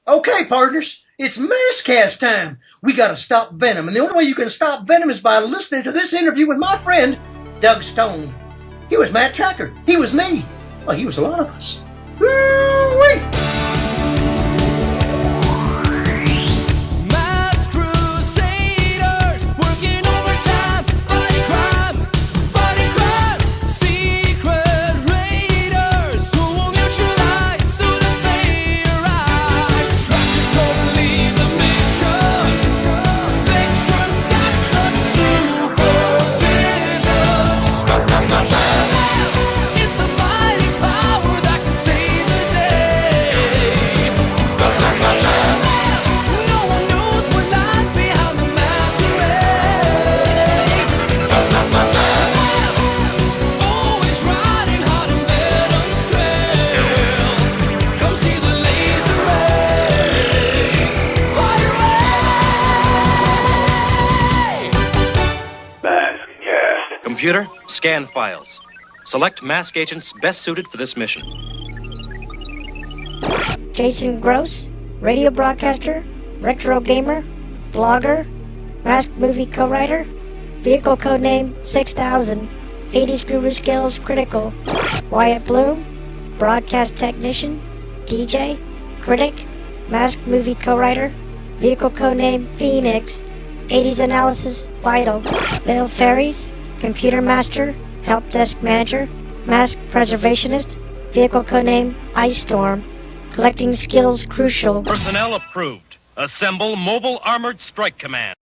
Okay, partners, it's M.A.S.K time. We gotta stop Venom, and the only way you can stop Venom is by listening to this interview with my friend, Doug Stone. He was Matt Trakker. He was me. Well, he was a lot of us. Woo-wee! Computer, scan files. Select mask agents best suited for this mission. Jason Gross, radio broadcaster, retro gamer, blogger, M.A.S.K movie co-writer, vehicle codename 6000, 80s guru skills critical, Wyatt Bloom, broadcast technician, DJ, critic, M.A.S.K movie co-writer, vehicle codename Phoenix, 80s analysis vital, Bill Faries, computer master, help desk manager, M.A.S.K preservationist, vehicle codename Ice Storm, collecting skills crucial. Personnel approved. Assemble Mobile Armored Strike Command.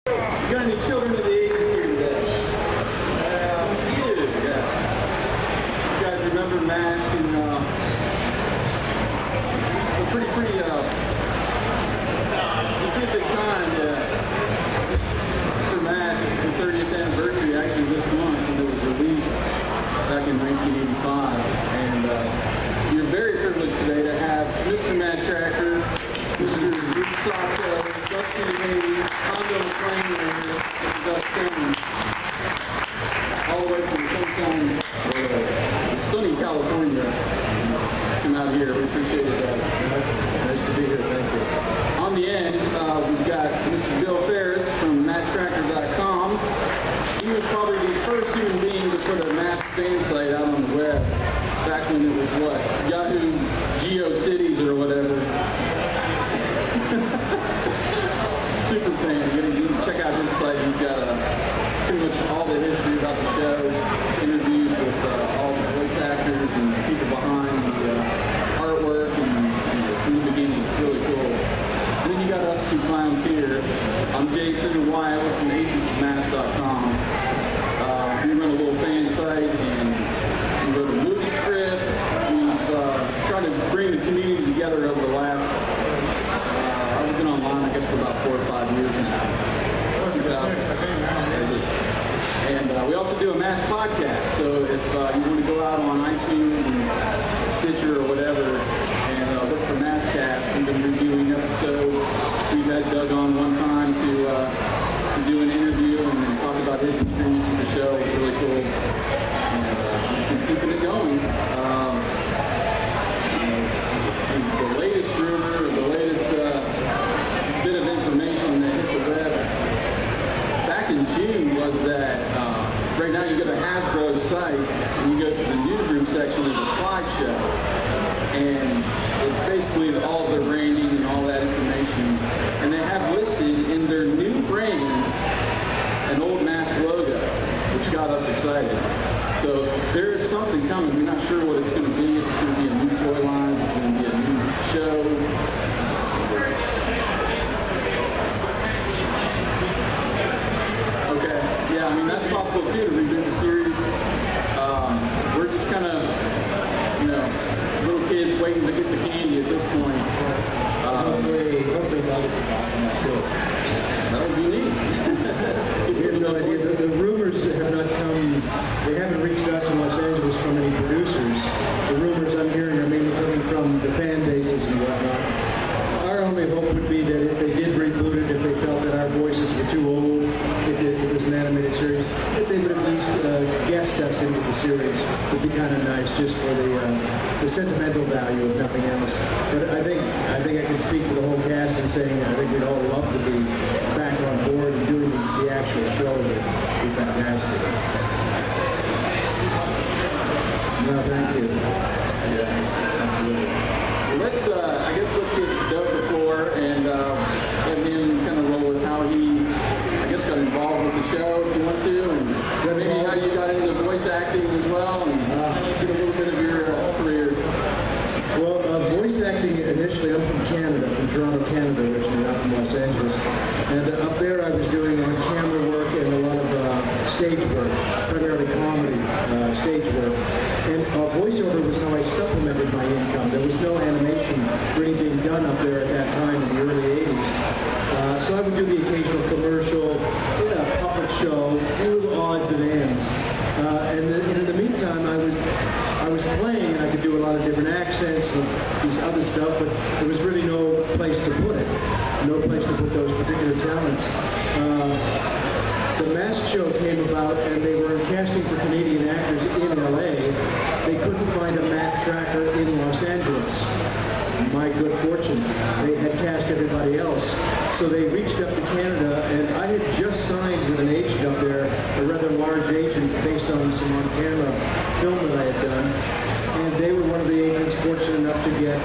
You got any children of the 80s here today? You do, yeah. You guys remember M.A.S.K and a pretty specific time for M.A.S.K. It's the 30th anniversary actually this month when it was released back in 1985. And you're very privileged today to have Mr. Matt Trakker, Mr. Rick Sato, Dusty Hayes, Hondo Flamer, Doug Stone, all the way from sunny California, come out here. We appreciate it, guys. Nice to be here. Thank you. On the end, we've got Mr. Bill Ferris from MattTrakker.com. He was probably the first human being to put a M.A.S.K fan site out on the web back when it was what? Yahoo GeoCities or whatever. Super fan. You can check out his site. He's got pretty much all the history about the show, interviews with all the voice actors and the people behind the artwork and from the beginning. It's really cool. And then you got us two clowns here. I'm Jason Wyatt from agentsofmask.com. We run a little fan site and we wrote a movie script. We've tried to bring the community together over the last, I've been online I guess for about 4 or 5 years now. And we also do a M.A.S.K podcast, so if you want to go out on iTunes and Stitcher or whatever and look for M.A.S.K, we've been reviewing episodes. We've had Doug on one time to do an interview and talk about his experience with the show. It's really cool. And we've been keeping it going. The latest rumor, or the latest bit of information that hit the web back in June was that right now you go to Hasbro's site and you go to the newsroom section of the slideshow, and it's basically all of their branding and all that information, and they have listed in their new brands an old M.A.S.K logo, which got us excited. So there is something coming. We're not sure what it's going to be. If it's going to be a new toy line, if it's going to be a new show. Okay, yeah, I mean that's possible too to reboot the series. We're just kind of, little kids waiting to get the candy at this point. Hopefully Doug is involved in that too. That would be neat. We have no idea. The rumors have not come. They haven't reached us in Los Angeles from any producers. The rumors I'm hearing are mainly coming from the fan bases and whatnot. Our only hope would be that if they did reboot it, if they felt that our voices were too old, if it was an animated series, that they would at least guest us into the series. Would be kind of nice, just for the sentimental value of nothing else. But I think I voice acting initially, I'm from Canada, from Toronto, Canada, originally, not from Los Angeles. And up there I was doing camera work and a lot of stage work, primarily comedy stage work. And voiceover was how I supplemented my income. There was no animation really being done up there at that time in the early 80s. So I would do the occasional commercial, puppet show, do odds and ends. And in the meantime, I was playing, and I could do a lot of different accents and these other stuff, but there was really no place to put it, no place to put those particular talents. The M.A.S.K show came about, and they were casting for Canadian actors in L.A. They couldn't find a Matt Trakker in Los Angeles. My good fortune. They had cast everybody else. So they reached up to Canada, and I had just signed with an agent up there, a rather large agent based on some on-camera film that I had done. And they were one of the agents fortunate enough to get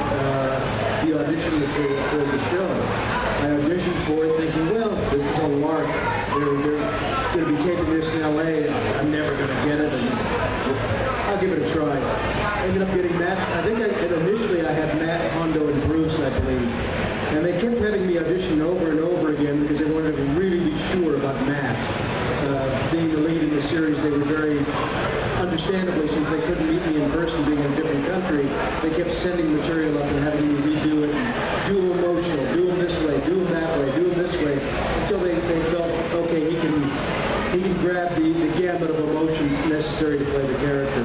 the audition material for the show. I auditioned for it thinking, well, this is a lark. They're going to be taping this in LA. I'm never going to get it. And I'll give it a try. I ended up getting Matt. I think initially I had Matt, Hondo, and Bruce, I believe. And they kept having me audition over and over again because they wanted to really be sure about Matt. Being the lead in the series, they were very, understandably, since they couldn't meet me in person being in a different country, they kept sending material up and having me redo it, and do them emotional, do them this way, do them that way, do them this way, until they felt, okay, he can grab the gamut of emotions necessary to play the character.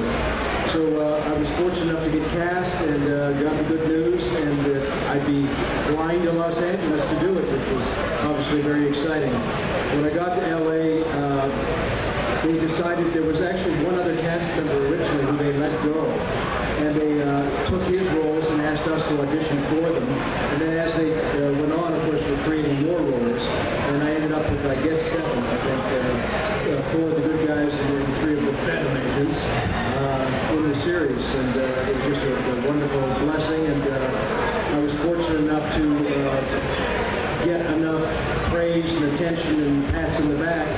So I was fortunate enough to get cast and got the good news, and I'd be flying to Los Angeles to do it, which was obviously very exciting. When I got to LA, they decided there was actually one other cast member originally who they let go. And they took his roles and asked us to audition for them. And then as they went on, of course, we're creating more roles. And I ended up with, I guess, 7, I think, 4 of the good guys and 3 of the veteran agents in the series. And it was just a wonderful blessing. And I was fortunate enough to get enough praise and attention and pats in the back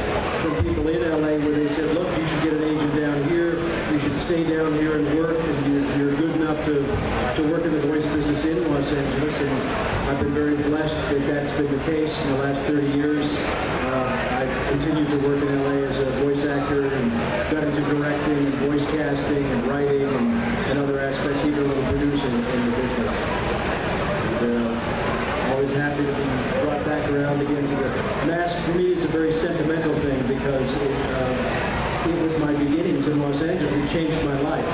from people in LA where they said, look, you should get an agent down here, you should stay down here and work, and you're good enough to work in the voice business in Los Angeles. And I've been very blessed that that's been the case in the last 30 years. I've continued to work in LA as a voice actor and got into directing and voice casting and writing and other aspects, even a little producing in the business. And, always happy to be brought back around again to the M.A.S.K. For me, it's a very sentimental thing because it was my beginnings in Los Angeles. It changed my life.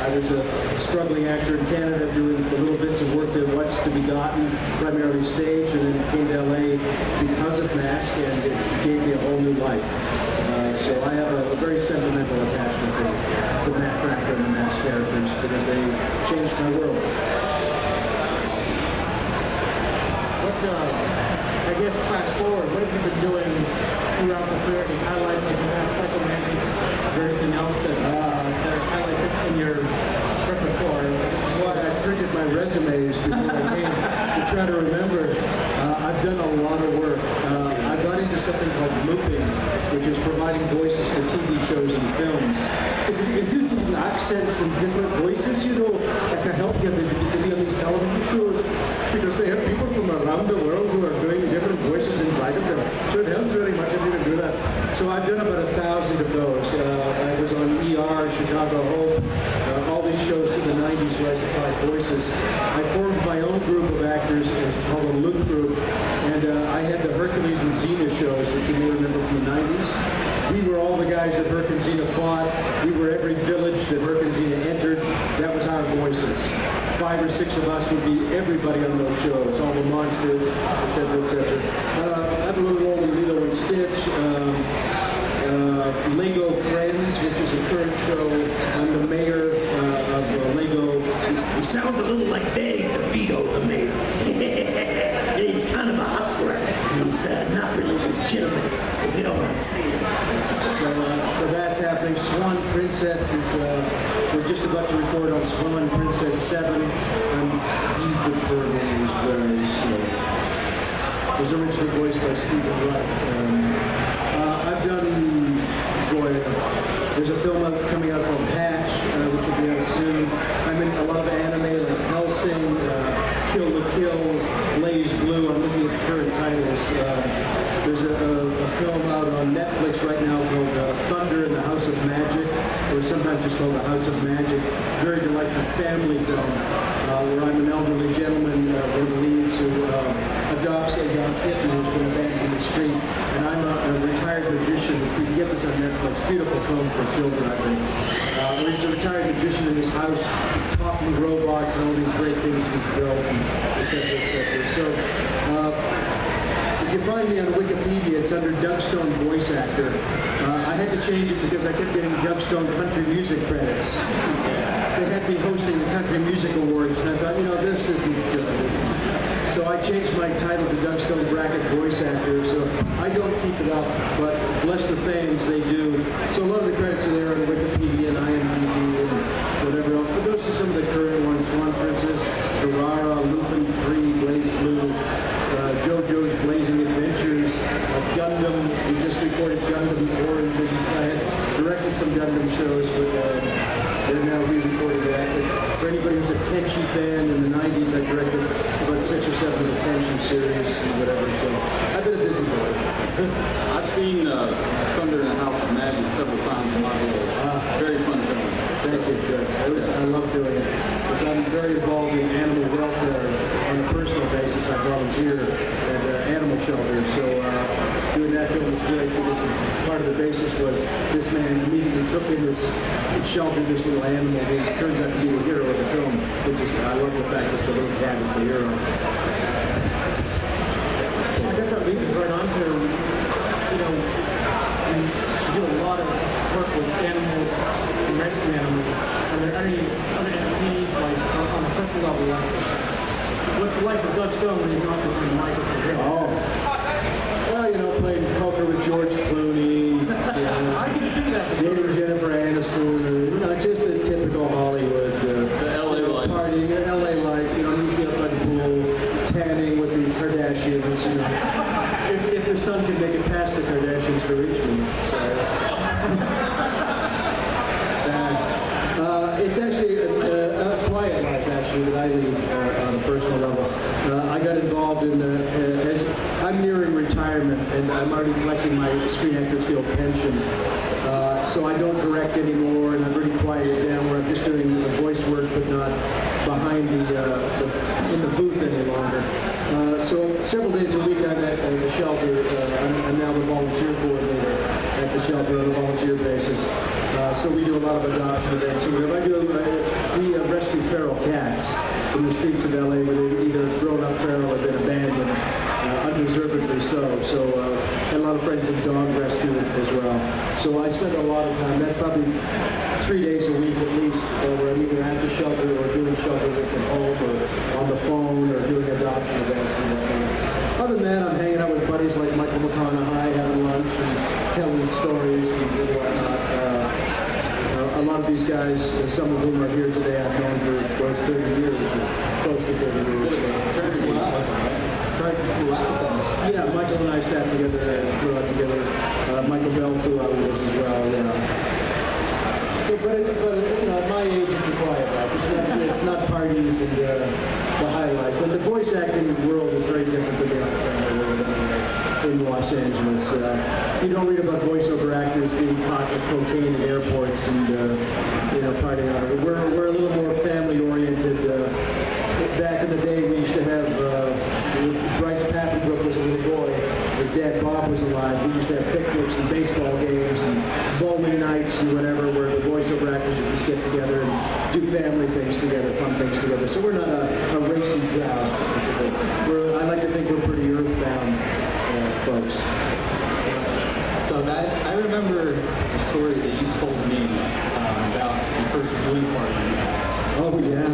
I was a struggling actor in Canada doing the little bits of work that was to be gotten, primarily stage, and then came to LA because of M.A.S.K, and it gave me a whole new life. So I have a very sentimental attachment to Matt Trakker and the M.A.S.K characters because they changed my world. I guess fast forward, what have you been doing throughout the career? Any highlights that you have, cycle management, or anything else that are highlights in your repertoire? Well, I printed my resumes before I came to try to remember. I've done a lot of work. I got into something called looping, which is providing voices for TV shows and films. Because if you do different accents and different voices, that can help you on these television shows. Because they have people from around the world who are doing different voices inside of them. So it helps very much if you can do that. So I've done about 1,000 of those. I was on ER, Chicago Hope, all these shows in the 90s where I supplied voices. I formed my own group of actors called a Loop Group, and I had the Hercules and Xena shows, which you may remember from the 90s. We were all the guys that Herc and Xena fought. We were every village that Herc and Xena entered. That was our voices. 5 or 6 of us would be everybody on those shows, all the monsters, etc., etc. I have a little role in Lilo and Stitch, Lego Friends, which is a current show. I'm the mayor of Lego. He sounds a little like Danny DeVito, the mayor. He's kind of a hustler. He's not really legitimate, if you know what I'm saying. So that's happening. Swan Princess is, we're just about to record on Swan Princess 7. Steve DeFergo is very slow. It was originally voiced by Stephen Wright. I've done, there's a film coming out called Patch, which will be out soon. I'm in a lot of anime like Hellsing, Kill the Kill, Blaze Blue. I'm looking at the current titles. There's a film out on Netflix right now called Thunder in the House of Magic, or sometimes just called The House of Magic. Very delightful family film where I'm an elderly gentleman, one of the leads, who adopts a young kitten who's been abandoned in the street. And I'm a retired magician. You can get this on Netflix. Beautiful film for children, I think. Where he's a retired magician in his house, talking robots and all these great things he's built, and et cetera, et cetera. So, if you find me on Wikipedia, it's under Doug Stone voice actor. I had to change it because I kept getting Doug Stone country music credits. They had me hosting the Country Music Awards, and I thought, this isn't good. So I changed my title to Doug Stone bracket voice actor, so I don't keep it up, but bless the fans, they do. So a lot of the credits are there on Wikipedia and IMDb and whatever else, but those are some of the current ones. Swan Princess, Ferrara, Lupin 3, Blaze Blue, JoJo's Blazing Adventures, Gundam. We just recorded Gundam Origins. I had directed some Gundam shows, but they're now re-recording that. For anybody who's a Tenchi fan, in the 90s I directed about 6 or 7 of the Tenchi series and whatever, so I've been a busy boy. I've seen Thunder in the House of Magic several times in my days. Very fun film. Thank you, good. I love doing it. Because I'm very involved in animal welfare on a personal basis. I volunteer at animal shelters, so doing that film was great because part of the basis was this man immediately took in this shelter, this little animal, who turns out to be the hero of the film, which is, I love the fact that the little cat is the hero. I guess that leads us right on to, you do a lot of work with animals and rescue animals. Are there any other entities, like, on a personal level, like, what's the life of Doug Stone when he's not with Michael for him? Oh. Well, playing poker with George Clooney. I can see that. Dating Jennifer Aniston, just a typical Hollywood. The LA life. Partying, LA life, usually up by the pool, tanning with the Kardashians, If the sun can make it past the Kardashians to reach me, so. It's actually a quiet life, actually, that I lead on a personal level. I got involved in as I'm nearing retirement, and I'm already collecting my Screen Actors Guild pension. So I don't direct anymore, and I've already quieted down where I'm just doing voice work, but not behind in the booth any longer. So several days a week I'm at the shelter. I'm now the volunteer coordinator at the shelter on a volunteer basis. So we do a lot of adoption events. So we rescue feral cats in the streets of LA where they've either grown up feral or been abandoned, undeservedly so. So had a lot of friends in dog rescue as well. So I spend a lot of time, that's probably 3 days a week at least, where I'm either at the shelter or doing shelter work at home or on the phone or doing adoption events and whatnot. Other than that, I'm hanging out with buddies like Michael McConaughey, having lunch and telling stories and whatnot. A lot of these guys, some of whom are here today, I've known for close to 30 years, close to 30 years. Yeah, Michael and I sat together and grew up together. Michael Bell flew out with us as well, So, but at my age, it's a quiet life. It's not parties and the highlight. But the voice acting world is very different than the entertainment world in Los Angeles. You don't read about voiceover actors being caught with cocaine in airports and partying on it. We're a little more family oriented. Back in the day, we used to have Bryce Pappendrook was a little boy. His dad Bob was alive. We used to have picnics and baseball games and bowling nights and whatever, where the voiceover actors would just get together and do family things together, fun things together. So we're not a racy crowd. I like to think we're pretty earthbound folks. So I remember a story that you told me about your first viewing party. Oh yeah.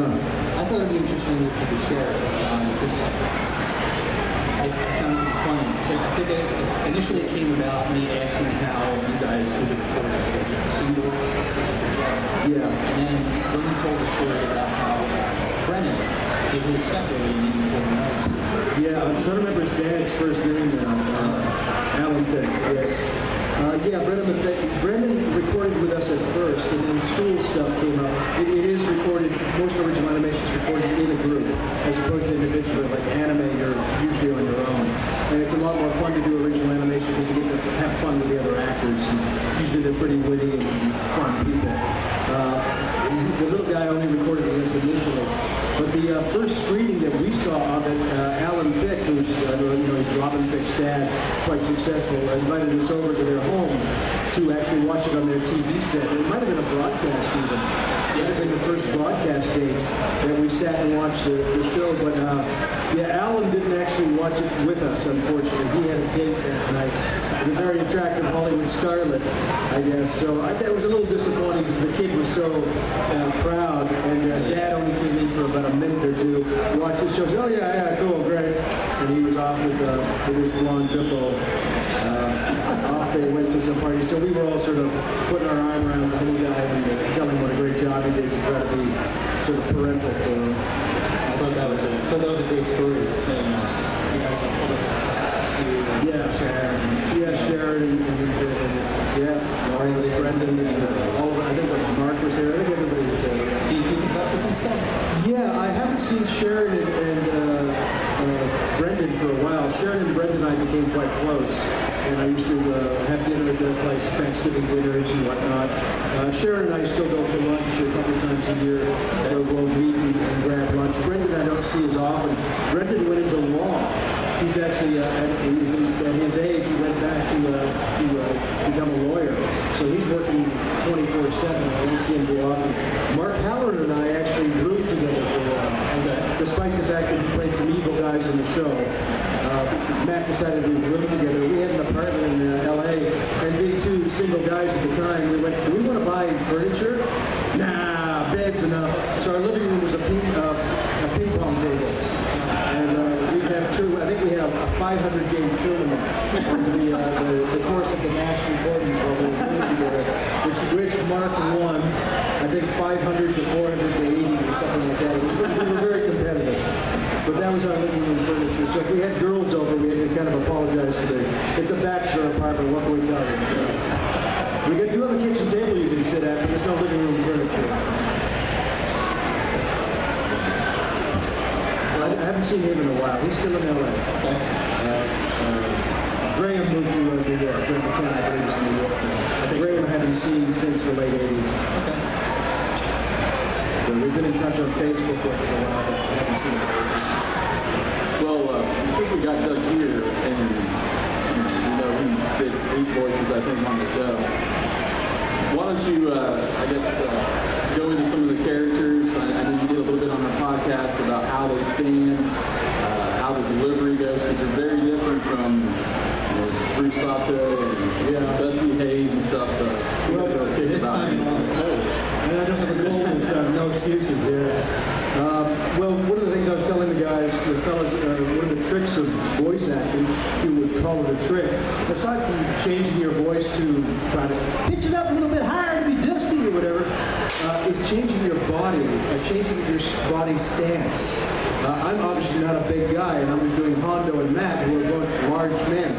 I thought it would be interesting if you could share it, because I found it funny. So I think initially it came about me asking how you guys would record a single. Yeah. And then when you told the story about how Brennan did his separately and you told him else. Yeah, I'm trying to remember his dad's first name now. Alan Thick, yes. Brendan recorded with us at first, and then school stuff came up. It is recorded, most original animation is recorded in a group, as opposed to individual. saw of it, Alan Thicke, who's he's Robin Thicke's dad, quite successful, invited us over to their home to actually watch it on their TV set. It might have been a broadcast even. It might have been the first broadcast date that we sat and watched the show. But Alan didn't actually watch it with us, unfortunately. He had a date that night. A very attractive Hollywood starlet, I guess. So that was a little disappointing because the kid was so proud, and Dad only came in for about a minute or two, watched the show, said, oh yeah, cool, great. And he was off with his blonde bimbo. Off they went to some party. So we were all sort of putting our arm around the little guy and telling him what a great job he did to try to be sort of parental for him. I thought that was a great story. And, you guys are full of Sharon and Maurice, Brendan, and all of it. I think Mark was there. I think everybody was there. Do you keep in touch with them still? Yeah, I haven't seen Sharon and Brendan for a while. Sharon and Brendan and I became quite close, and I used to have dinner at their place, Thanksgiving dinners and whatnot. Sharon and I still go for lunch a couple times a year. We'll meet and grab lunch. Brendan I don't see as often. Brendan went into law. He's actually, at his age, he went back to become a lawyer. So he's working 24/7. I don't see him too often. Mark Howard and I actually roomed together for a while. Despite the fact that he played some evil guys in the show, Matt decided we would room together. We had an apartment in L.A., and being two single guys at the time, we went, do we want to buy furniture? Nah, bed's enough. So our living room was a ping pong table. And we'd have I think we had a 500-game tournament over the course of the M.A.S.K recordings while we were living together, which Mark won, I think 500 to 400 to 80 or something like that. We were very competitive. But that was our living room furniture. So if we had girls over, we had to kind of apologize for it's a bachelor apartment, what can we tell you? We do have a kitchen table you can sit at, but there's no living room furniture. I haven't seen him in a while. He's still in L.A. Okay. Graham moved to New York. Graham McKenna, I believe, is in New York now. Graham I haven't seen since the late 80s. Okay. So we've been in touch on Facebook once in a while, but I haven't seen him. Well, since we got Doug here, and he did 8 voices, I think, on the show, why don't you, go into some of the characters? I know you did a little bit on our podcast about how they stand, how the delivery goes, because they're very different from Bruce Sato and Dusty Hayes and stuff. So this time and I don't have a goal this time, no excuses, well, one of the things I was telling the fellas, one of the tricks of voice acting, you would call it a trick, aside from changing your voice to try to pitch it up a little bit higher to be dusty or whatever, is changing your body, changing your body stance. I'm obviously not a big guy, and I was doing Hondo and Matt, who are both large men.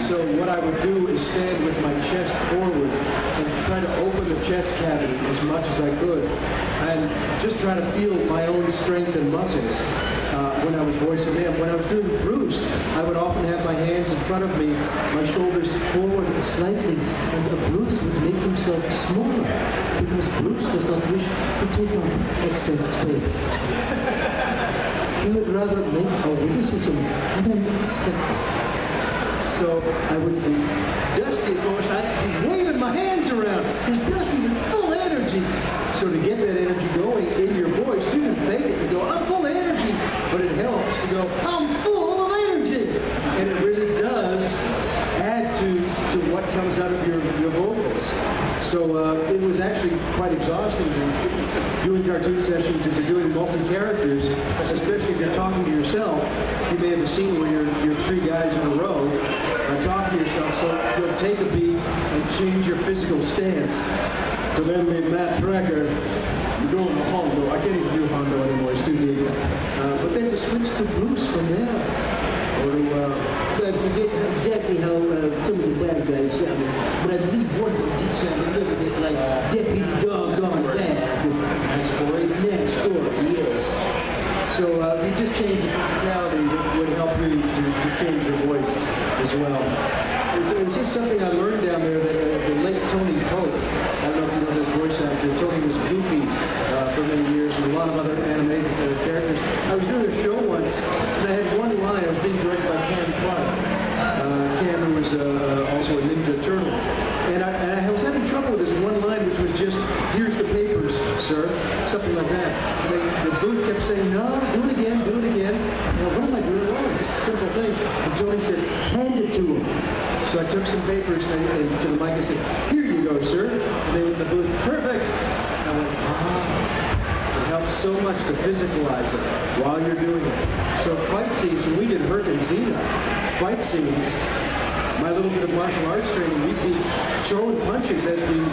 So what I would do is stand with my chest forward and try to open the chest cavity as much as I could, and just try to feel my own strength and muscles when I was voicing them. When I was doing Bruce, I would often have my hands in front of me, my shoulders forward slightly, and Bruce would make himself smaller, because Bruce does not wish to take on excess space. He would rather make a witticism and then step back. So I would be Dusty, of course, I'd be waving my hands around, because Dusty was full of energy. So to get that energy going in your voice, you can fake it and go, I'm full of energy. But it helps to go, I'm full of energy. And it really does add to what comes out of your vocals. So it was actually quite exhausting doing cartoon sessions. If you're doing multi-characters, especially if you're talking to yourself, you may have a scene where you're 3 guys in a row talking to yourself, so you'll take a beat and change your physical stance. So then we Matt Trakker, you're going to Hondo. I can't even do Hondo anymore, it's too deep. But then to switch to Bruce from there. Or to, I forget exactly how some of the bad guys sounded, but I believe one of them did sound a little bit like Deputy Doggone Dad. Next story, yes. So you just change the physicality that would help you to change your voice as well. It was just something I learned down there that the late Tony Pope, I don't know if you know this voice actor, Tony was goofy for many years and a lot of other animated characters. I was doing a show once Somebody said, hand it to him. So I took some papers and to the mic and said, here you go, sir. And they were in the booth, perfect. And I went, It helps so much to physicalize it while you're doing it. So fight scenes, when we did Herc and Xena, fight scenes, my little bit of martial arts training, we'd be throwing punches as you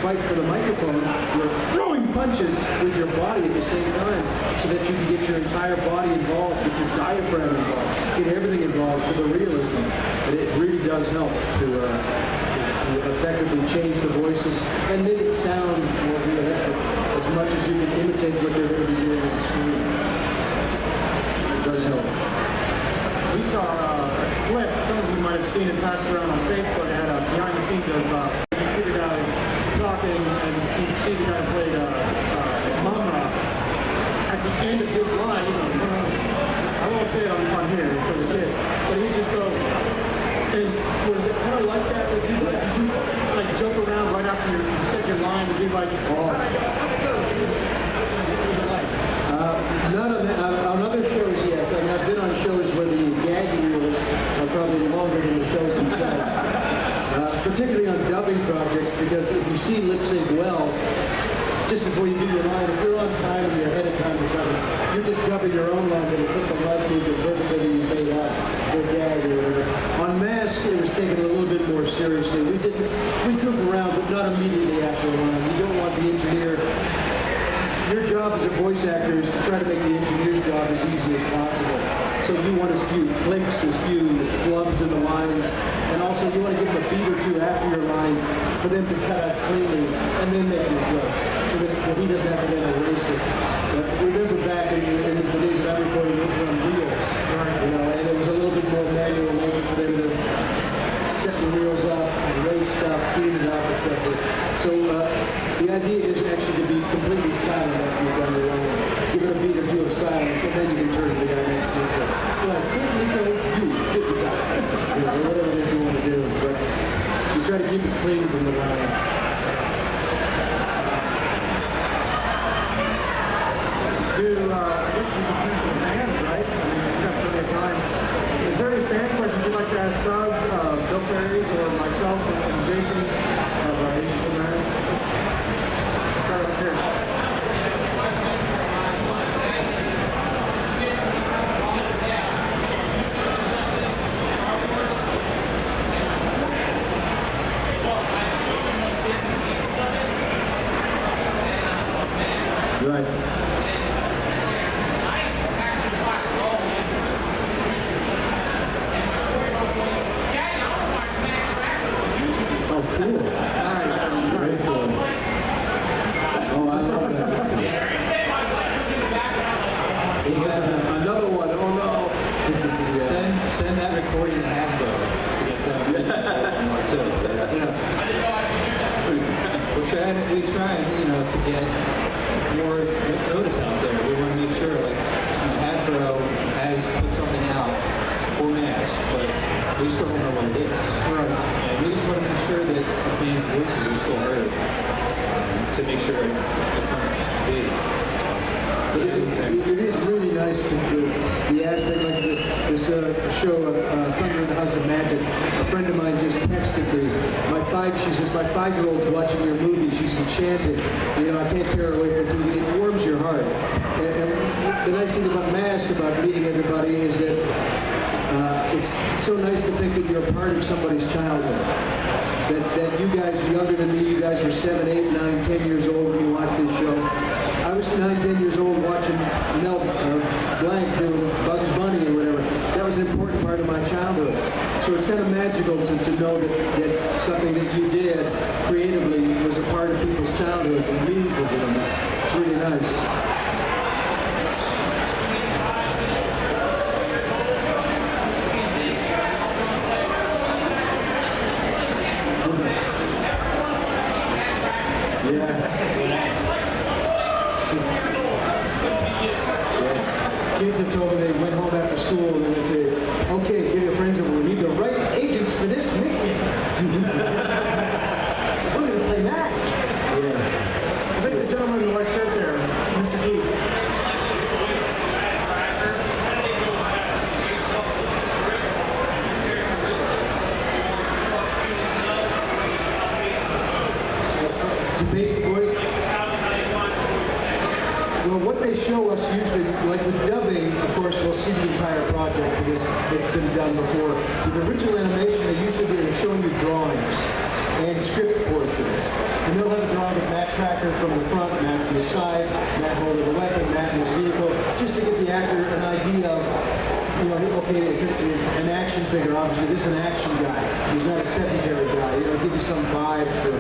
fight for the microphone. You're throwing punches with your body at the same time so that you can get your entire body involved, get your diaphragm involved, get everything involved for the realism. And it really does help to effectively change the voices and make it sound more realistic as much as you can imitate what they're going to be doing on the screen. It does help. We saw a clip, some of you might have seen it passed around on Facebook. It had a behind the scenes of you see the guy talking and you see the guy played Mama. At the end of his line, I won't say it on here for the kids, but he just goes, and was it kind of like that with you? Like, did you like jump around right after you said your line and be like, Not on other shows, yes. I mean, I've been on shows where the gag reels are probably longer than the shows themselves. Particularly on dubbing projects, because if you see lip sync well, just before you do your line, if you're on time and you're ahead of time or something, you're just dubbing your own line, but you put the right movement perfectly and you made up or gag or whatever. On M.A.S.K, it was taken a little bit more seriously. We goof around, but not immediately after a line. You don't want the engineer. Your job as a voice actor is to try to make the engineer's job as easy as possible. So you want as few clicks, as few flubs in the lines, and also you want to give them a beat or two after your line for them to cut out cleanly and then make your joke, so that he doesn't have to then erase it. But remember back in the days of that recording, those were on reels, and it was a little bit more manual labor for them to set the reels up, erase stuff, clean it up, etc. So the idea is actually to be completely silent after you've done your line. Give it a beat or two of silence, and then you can turn to the guy next to you and say, well, I certainly told you, get the time. Whatever it is you want to do. But you try to keep it clean from the line. I guess you can finish the fans, right? I mean, you've got plenty of time. Is there any fan questions you'd like to ask Doug, Bill Faries, or myself, and Jason of Agents of M.A.S.K? Start up here. Right. Oh, cool. Very cool. Oh, I love that. Another one. Oh, no. Send that recording to Hasbro. We try, to get more notice out there. We want to make sure, Hasbro has put something out for M.A.S.K, but we still don't know what it is. Right. And we just want to make sure that the fans' voices are still heard to make sure it comes to be. It is really nice to be asked, like this show, Thunder in the House of Magic. A friend of mine just texted me. She says, my 5-year-old's watching your movie. She's enchanted. I can't tear her away from TV. It warms your heart. And the nice thing about M.A.S.K, about meeting everybody, is that it's so nice to think that you're a part of somebody's childhood. That you guys, younger than me, you guys were 7, 8, 9, 10 years old when you watched this show. I was 9, 10 years old watching Mel Blanc do Bugs Bunny or whatever. That was an important part of my childhood. So it's kind of magical to know that something that you did creatively was a part of people's childhood and meaningful to them. It's really nice. Kids have told me they went home after school and they'd say, okay, get your friends over, we need the right agents for this mission. We're going to play M.A.S.K. I think the gentleman in the white shirt there, Mr. D. project because it's been done before. With original animation, they usually be showing you drawings and script portions. And they'll have a drawing of Matt Trakker from the front, Matt from the side, Matt holding the weapon, Matt in his vehicle, just to give the actor an idea of, you know, okay, it's an action figure. Obviously, this is an action guy. He's not a sedentary guy. You know, give you some vibe for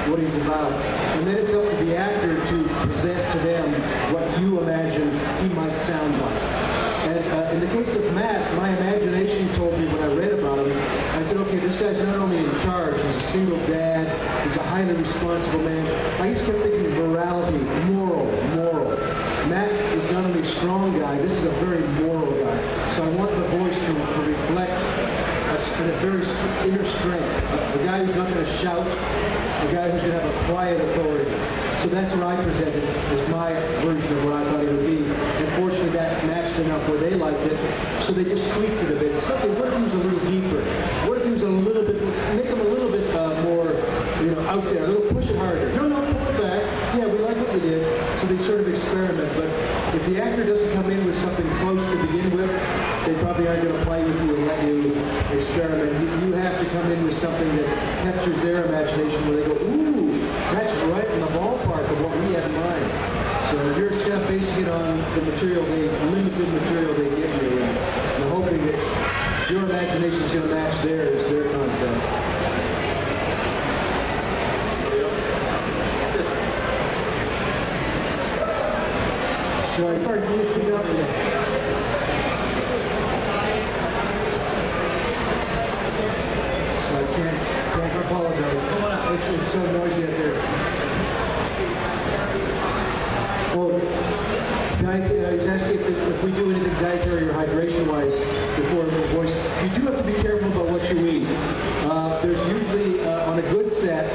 what he's about. And then it's up to the actor to present to them what you imagine he might sound like. And in the case of Matt, my imagination told me when I read about him, I said, okay, this guy's not only in charge, he's a single dad, he's a highly responsible man. I just kept thinking morality, moral. Matt is not only a strong guy, this is a very moral guy. So I want the voice to reflect a very inner strength. A guy who's not going to shout, a guy who's going to have a quiet authority. So that's what I presented as my version of what I thought it would be. And fortunately that matched enough where they liked it, so they just tweaked it a bit. Something, what if he was a little deeper? What if he was a little bit, make him a little bit more, you know, out there, a little push it harder. No, pull it back. Yeah, we like what you did. So they sort of experiment. But if the actor doesn't come in with something close to begin with, they probably aren't going to play with you and let you experiment. You have to come in with something that captures their imagination where they go, ooh, that's right in the ballpark of what we had in mind. So you're kind of basing it on the material, limited material they give you, and hoping that your imagination is going to match theirs, their concept. So I started to speak up again. Can't apologize. It's so noisy out there. Well, he's asking if we do anything dietary or hydration-wise before the voice. You do have to be careful about what you eat. There's usually, on a good set,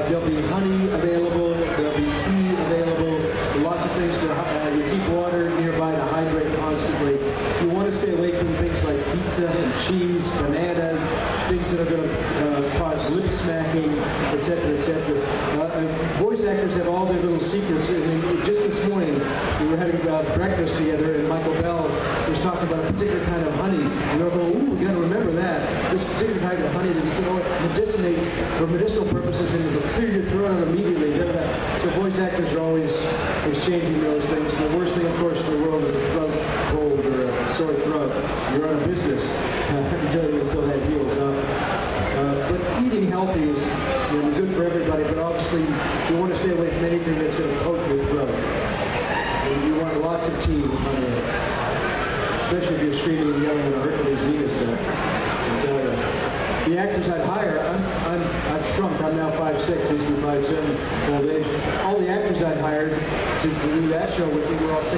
there'll be honey available, there'll be tea available, lots of things to you keep water nearby to hydrate constantly. You want to stay away from things like pizza and cheese, bananas, things that are going to cause lip smacking, etc., etc. Voice actors have all their little secrets. I mean, just this morning, we were having breakfast together, and Michael Bell was talking about a particular kind of honey. And we were going, ooh, we got to remember that. This particular kind of honey that he said, oh, for medicinal purposes, and it'll clear your throat out immediately. So voice actors are always exchanging those things. The worst thing, of course, in the world is a throat cold or a sore throat. You're out of business until that heals up. But eating healthy is good for everybody, but obviously you want to stay away from anything that's going to coat your throat. And you want lots of tea, especially if you're screaming and yelling in a Hercules Zeta set. The actors I'd hire, I've shrunk. I'm now 5'6", used to be 5'7", old age. All the actors I'd hired to do that show with me were all 6'2".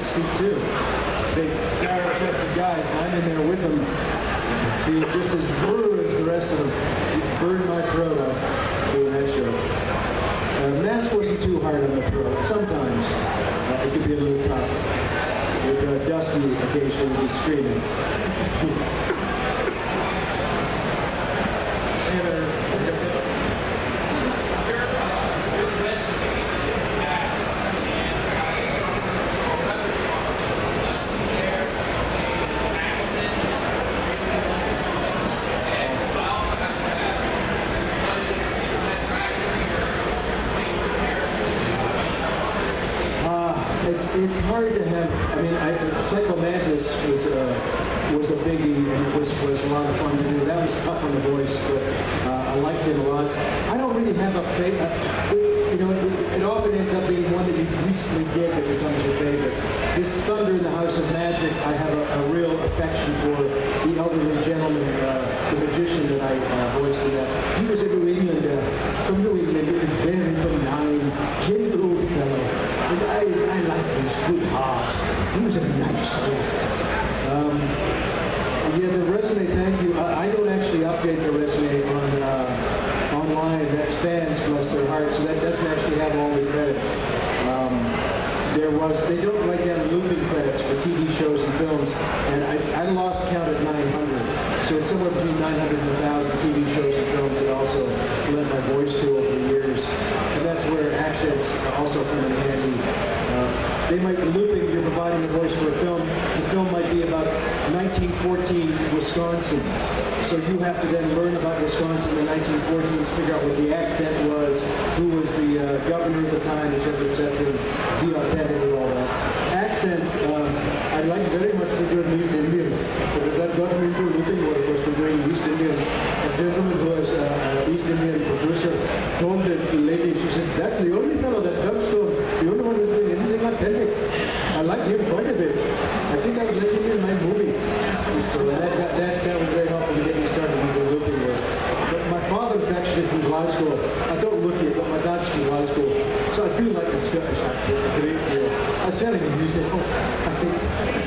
Big, narrow-chested guys, and I'm in there with them. She was just as blue as the rest of them. She burned my throat out doing that show. M.A.S.K wasn't too hard on the throat. Sometimes it could be a little tough. With Dusty occasionally would be screaming. It's hard to have. I mean, Psycho Mantis was a biggie, and it was a lot of fun to do. That was tough on the voice, but I liked it a lot. I don't really have a favorite. It often ends up being one that you recently did that becomes your favorite. This Thunder in the House of Magic, I have a real affection for the elderly gentleman, the magician that I voiced in that. He was a New England, from New England, he was very benign, gentle old fellow. And I liked his good heart. He was a nice fellow. Yeah, the resume, thank you. I don't actually update the resume online. That's fans, bless their hearts, so that doesn't actually have all the credits. They don't write down looping credits for TV shows and films, and I lost count at 900. So it's somewhere between 900 and 1,000 TV shows and films that also lent my voice to over the years. And that's where accents also come in handy. They might be looping, you're providing a voice for a film. The film might be about 1950 1914 Wisconsin. So you have to then learn about Wisconsin in the 1914s, figure out what the accent was, who was the governor at the time, etc., be authentic and all that. Accents, I like very much the good East Indian. Because that got me into looking what it was to doing East Indian. A gentleman who was East Indian producer told the lady, she said, that's the only fellow that Doug Stone, the only one who's doing anything authentic. I like him quite a bit. I think I would like him in my movie. So that was very helpful to get me started with the looping work. But my father's actually from Glasgow. I don't look it, but my dad's from Glasgow. So I feel like a Scottish actor. I was telling him, he said, oh, I think,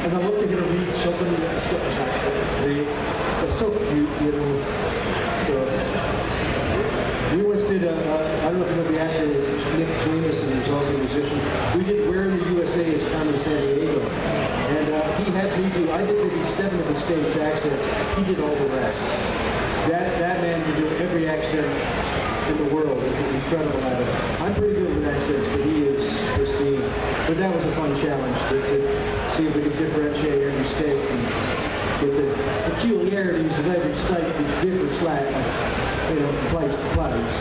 and I love to get a read something like a Scottish actor. It's great. It's so cute, you know. So, we once did I don't know if you know the actor Nick Jameson, who's also a musician. We did Where in the USA is Carmen San Diego. And he had me do, I did maybe 7 of the state's accents. He did all the rest. That man can do every accent in the world. He's incredible at it. I'm pretty good with accents, but he is pristine. But that was a fun challenge to see if we could differentiate every state and get the peculiarities of every state which differ slightly, you know, from place to place.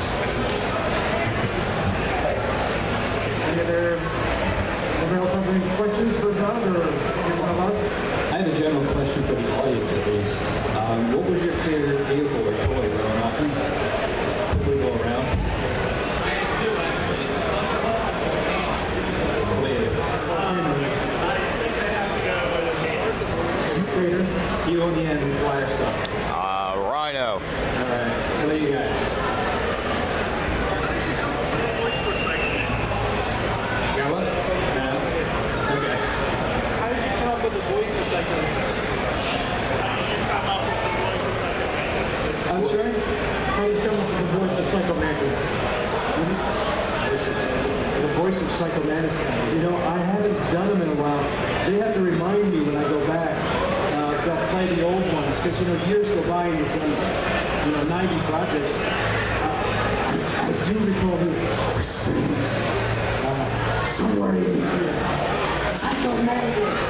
Anybody else have any questions for Doug or anyone of us? I have a general question for the audience at least. What was your favorite vehicle or toy growing up? Just quickly go around. You on the end with flyer stuff. Rhino. Alright, how about you guys? Got what? No? Okay. How did you come up with the voice for Psycho? I'm sorry? How did you come up with the voice of Psycho Mantis? The voice of Psycho Mantis. You know, I haven't done them in a while. They have to remind me when I go back. They'll play the old ones because, you know, years go by and you've done, 90 projects. I do recall him whispering somewhere in here. Psycho Mantis.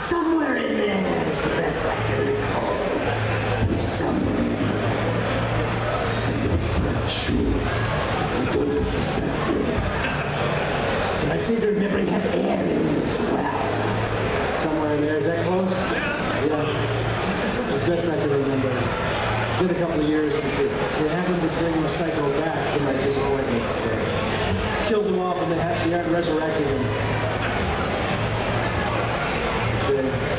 Somewhere in there. That's the best I can recall. He's somewhere in there. I'm not sure. I don't think he's that good. But I seem to remember he had air in him as well. Somewhere in there. Is that close? Yeah. As best I can remember. It's been a couple of years since they happened to bring Psycho back to my disappointment. Killed him off and they aren't resurrecting him.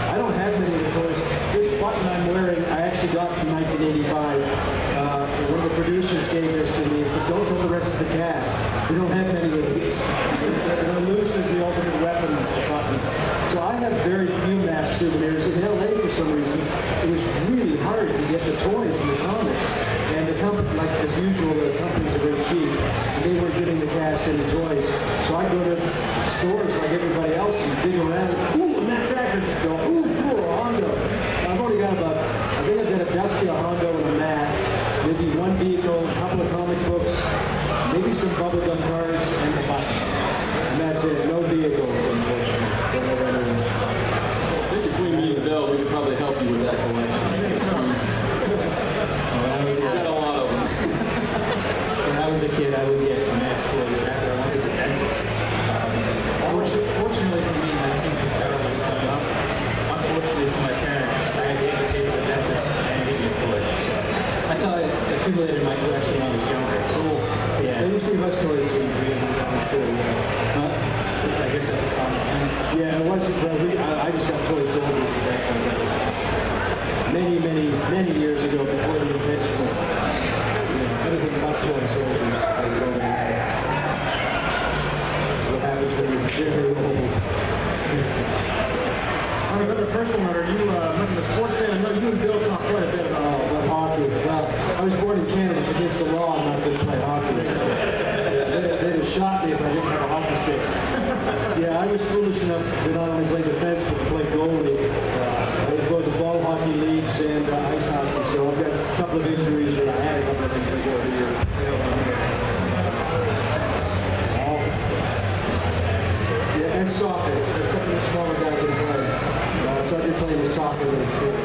I don't have many of the toys. This button I'm wearing, I actually got in 1985. One of the producers gave this to me and said, don't tell the rest of the cast. We don't have many of these. It illusions the ultimate weapon button. So I have very few M.A.S.K souvenirs. In LA, for some reason, it was really hard to get the toys and the comics. And the company, like as usual, the companies are very cheap. And they weren't giving the cast any toys. So I go to stores like everybody else and dig around. Ooh, a Matt Trakker. Go, ooh, cool, a Hondo. I've only got about, I think I've got a Dusty, a Hondo, and a Matt. Maybe one vehicle, a couple of comic books, maybe some bubblegum cards, and a button. And that's it. No vehicles, unfortunately. I think between me and Bill, we could probably help you with that collection. We've got a lot of them. When I was a kid, I would get M.A.S.K toys after I went to the dentist. Fortunately for me, my teeth were terribly set up. Unfortunately for my parents, I had to pay for the dentist and get me a toy. So that's how I accumulated my collection when I was younger. Cool. Yeah. They used to give us toys when we were down in school. I guess that's a common thing. Yeah, it wasn't, I just got toy soldiers back on those. Many years ago before the invention of anything about toy soldiers. That's what happens when you're very old. On another personal matter, you mentioned the sports fan. I know you and Bill talk quite a bit about Hockey. Well, I was born in Canada. It's against the law not to play hockey. They'd have shot me if I didn't have a hockey stick. Yeah, I was foolish enough to not only play defense, but to play goalie. I would go to ball hockey leagues and ice hockey, so I've got a couple of injuries, or I had a couple of injuries over the years. Yeah, and soccer. That's something the smaller guy can play. So I started playing with soccer as a kid.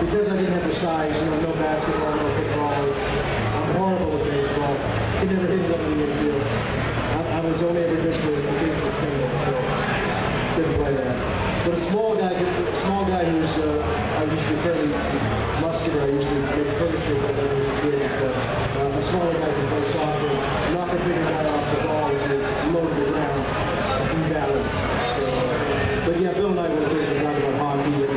Because I didn't have the size, no basketball, no football. I'm horrible at baseball. Could never hit one in the infield. I was only ever good for the baseball single, so didn't play that. But a small guy who's, I used to be fairly muscular. I used to make furniture when I was a kid and stuff. A smaller guy can play soccer, knock a bigger guy off the ball as they load the ground, balanced. But yeah, Bill and I were talking about hockey and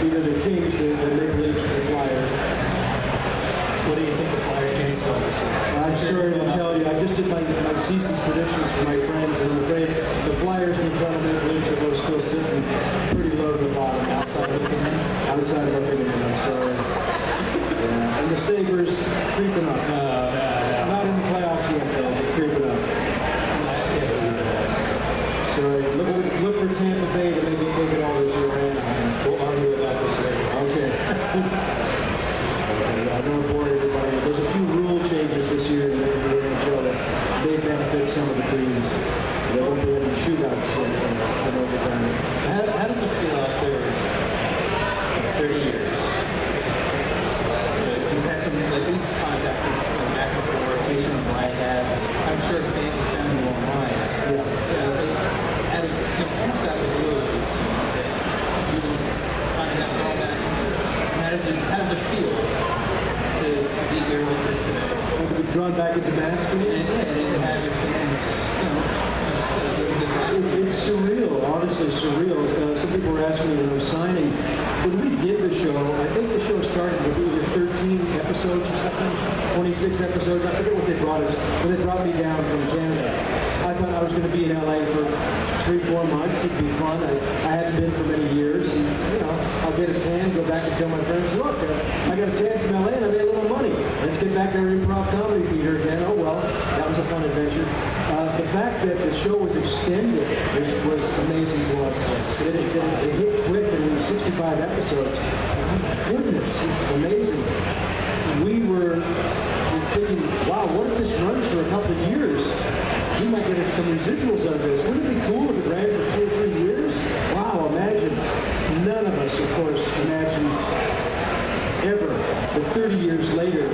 either the Kings, the Maple Leafs, or the Flyers. What do you think the Flyers changed so much? I'm sorry to tell you, I just did my season's predictions for my friends, and I'm afraid the Flyers in front of Maple Leafs are both still sitting pretty low to the bottom, outside of our opinion. I'm sorry. Yeah. And the Sabres creeping up. Not in the playoffs yet, though, but creeping up. So look for Tampa Bay to maybe take it all this year, man. We'll argue about this later. Okay. I don't bore everybody. There's a few rule changes this year in the NHL that may benefit some of the teams. They won't be any shootouts in overtime. How does it feel after 30 years? You've had some we've contacted back and forth. Jason Wyatt had. I'm sure fans have found you online. Out of almost out of the blue, it seems that you finding out all that. How does it feel to be here with us today? We've drawn back into M.A.S.K. And have your fans, It's surreal, honestly surreal. Some people were asking me when I was signing. When we did the show, I think the show started with either 13 episodes or something, 26 episodes. I forget what they brought us, but they brought me down from Canada. I thought I was going to be in LA for 3-4 months. It'd be fun. I hadn't been for many years, and I'll get a tan, go back and tell my friends, look, I got a tan from LA and I made a little money. Let's get back to our improv comedy theater again. Oh well, that was a fun adventure. The fact that the show was extended was amazing to us. It hit quick, and it was 65 episodes. My goodness, this is amazing. We were thinking, wow, what if this runs for a couple of years? We might get some residuals out of this. Wouldn't it be cool if it ran for 2 or 3 years? Wow, imagine. None of us, of course, imagined ever that 30 years later,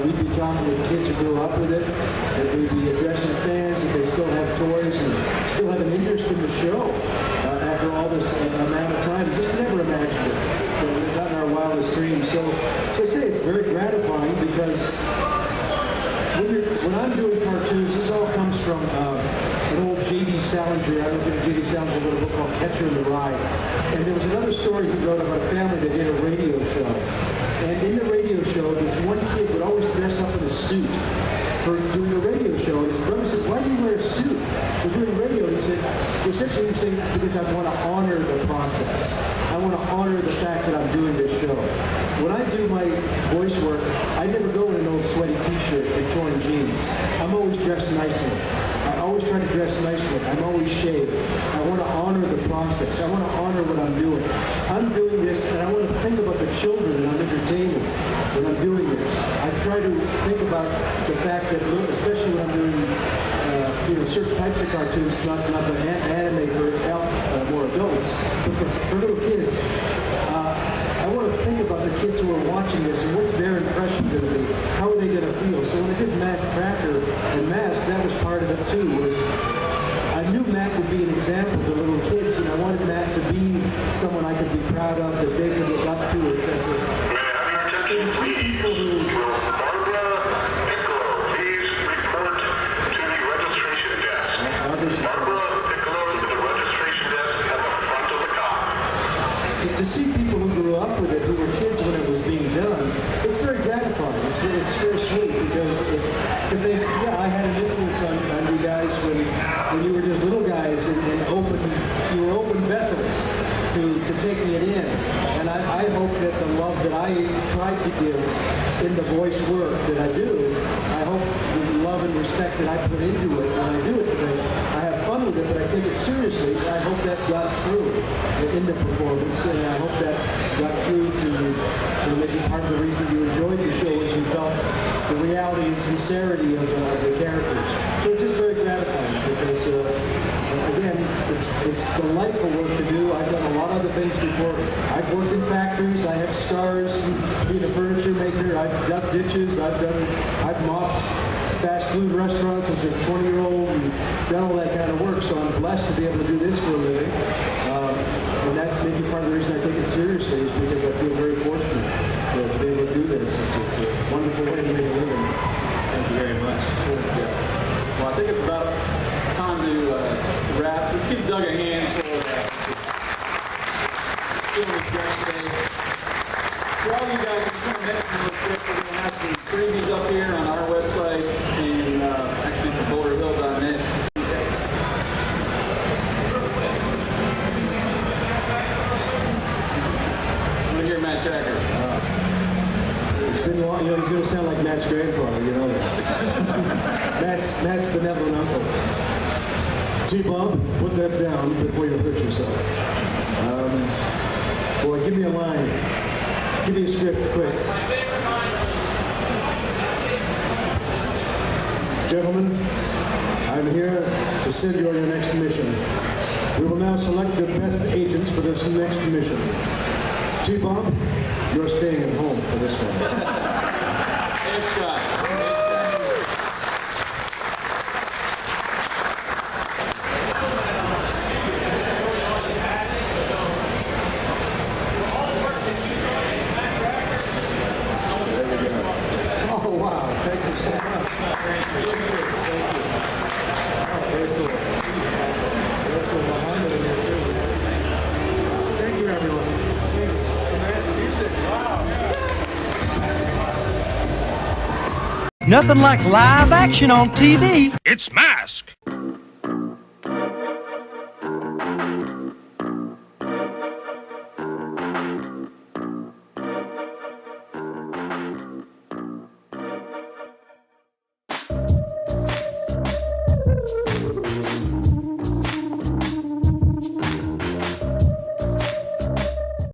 we'd be talking with kids who grew up with it, that we'd be addressing fans, that they still have toys and still have an interest in the show after all this amount of time. Just never imagined it. Not in our wildest dreams. So I say it's very gratifying because when I'm doing cartoons, this all comes from an old J.D. Salinger. I don't know if J.D. Salinger wrote a book called Catcher in the Rye. And there was another story he wrote about a family that did a radio show. And in the radio show, this one kid would always dress up in a suit for doing a radio show. And his brother said, why do you wear a suit for doing radio? And he said, essentially he was saying, because I want to honor the process. I want to honor the fact that I'm doing this show. When I do my voice work, I never go in an old sweaty t-shirt and torn jeans. I'm always dressed nicely. I always try to dress nicely. I'm always shaved. I want to honor the process. I want to honor what I'm doing. I'm doing this, and I want to think about the children that I'm entertaining when I'm doing this. I try to think about the fact that, especially when I'm doing certain types of cartoons, not the anime for more adults, but for little kids. I want to think about the kids who are watching this and what's their impression going to be. How are they going to feel? So when I did Trakker and M.A.S.K, that was part of it too. I knew Matt would be an example to little kids, and I wanted Matt to be someone I could be proud of, that they could look up to, etc. So to see people who to see people who grew up with it, who were kids when it was being done, it's very gratifying. It's very sweet because if they, I had an influence on you guys when you were just little guys and you were open vessels to taking it in. And I hope that the love that I tried to give in the voice work that I do, I hope the love and respect that I put into it when I do it, because I have fun with it, but I take it seriously. I hope that got through in the performance, and I hope that got through to maybe part of the reason you enjoyed the show is you felt the reality and sincerity of the characters. So it's just very gratifying because, again, it's delightful work to do. I've done a lot of other things before. I've worked in factories. I have scars from being a furniture maker. I've dug ditches. I've mopped fast food restaurants as a 20-year-old and done all that kind of work. So I'm blessed to be able to do this for a living. And that may be part of the reason I take it seriously is because I feel very fortunate to be able to do this. It's a wonderful way to make a living. Thank you very much. Yeah. Well, I think it's about time to wrap. Let's give Doug a hand for doing his guest today. For all you guys, just want to mention real quick, we're going to have some freebies up here on our websites and actually from boulderhill.net. Matt Trakker. It's been long, you know, he's going to sound like Matt's grandfather, you know that. Matt's benevolent uncle. T-Bob, put that down before you hurt yourself. Boy, give me a line. Give me a script, quick. Gentlemen, I'm here to send you on your next mission. We will now select the best agents for this next mission. T-Bob, you're staying at home for this one. Thanks, Scott. Oh, wow. Thank you so much. Thank you. Oh, very cool. Very cool. Behind it here, too. Thank you, everyone. Nothing like live action on TV. It's M.A.S.K.